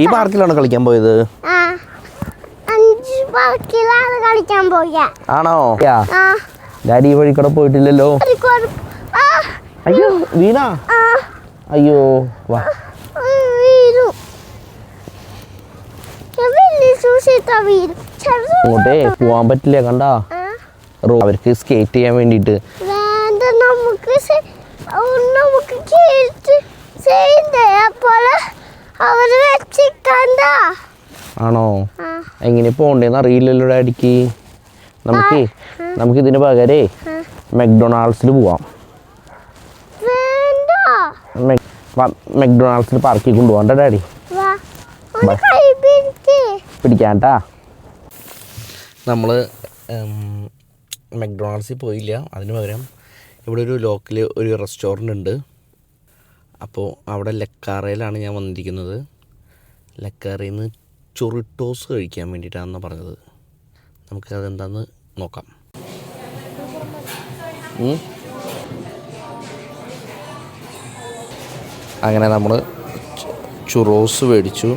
ഈ പാർക്കിലാണ് കളിക്കാൻ പോയത്? ആണോ? ഡാഡി ഈ വഴി കൂടെ പോയിട്ടില്ലല്ലോ. അയ്യോ വീണ. അയ്യോ വാ. അങ്ങോട്ടേ പോവാൻ പറ്റില്ല, കണ്ടാ അവർക്ക് സ്കേറ്റ് ചെയ്യാൻ വേണ്ടിട്ട്. ആണോ? എങ്ങനെ പോണ്ടേന്ന് അറിയില്ലല്ലോ ഡാഡിക്ക്. നമുക്ക് ഇതിന് പകരേ മെക്ഡൊണാൾഡ്സിൽ പോവാം. മെക്ഡൊണാൾഡ്സിൽ പാർക്കിൽ കൊണ്ടുപോകണ്ട ഡാഡി. പിടിക്കാട്ടാ. നമ്മൾ മെക്ഡൊണാൾഡ്സിൽ പോയില്ല, അതിന് പകരം ഇവിടെ ഒരു ലോക്കൽ ഒരു റെസ്റ്റോറൻ്റ് ഉണ്ട്. അപ്പോൾ അവിടെ ലക്കാറയിലാണ് ഞാൻ വന്നിരിക്കുന്നത്. ലക്കാറയിൽ നിന്ന് ചൊറിട്ടോസ് കഴിക്കാൻ വേണ്ടിയിട്ടാണെന്ന് പറഞ്ഞത്. നമുക്കതെന്താണെന്ന് നോക്കാം. അങ്ങനെ നമ്മൾ ചുറോസ് മേടിച്ചു.